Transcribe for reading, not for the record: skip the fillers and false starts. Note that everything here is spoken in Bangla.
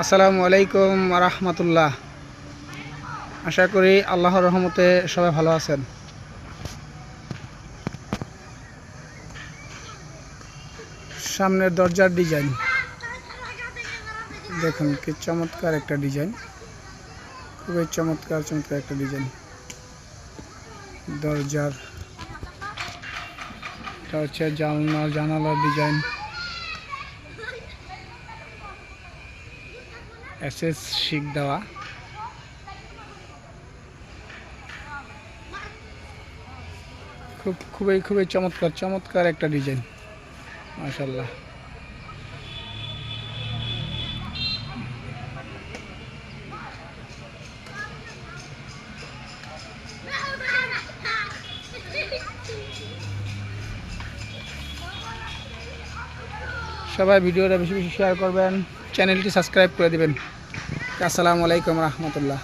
আসসালামু আলাইকুম রাহমাতুল্লাহ। আশা করি আল্লাহর রহমতে সবাই ভালো আছেন। সামনের দরজার ডিজাইন দেখুন, কি চমৎকার একটা ডিজাইন, খুবই চমৎকার একটা ডিজাইন। দরজার এটা হচ্ছে জানালার ডিজাইন, এসএস শিক দেওয়া, খুবই চমৎকার একটা ডিজাইন, মাশাআল্লাহ। সবাই ভিডিওটা বেশি শেয়ার করবেন, চ্যানেলটি সাবস্ক্রাইব করে দিবেন। আসসালামু আলাইকুম রাহমাতুল্লাহ।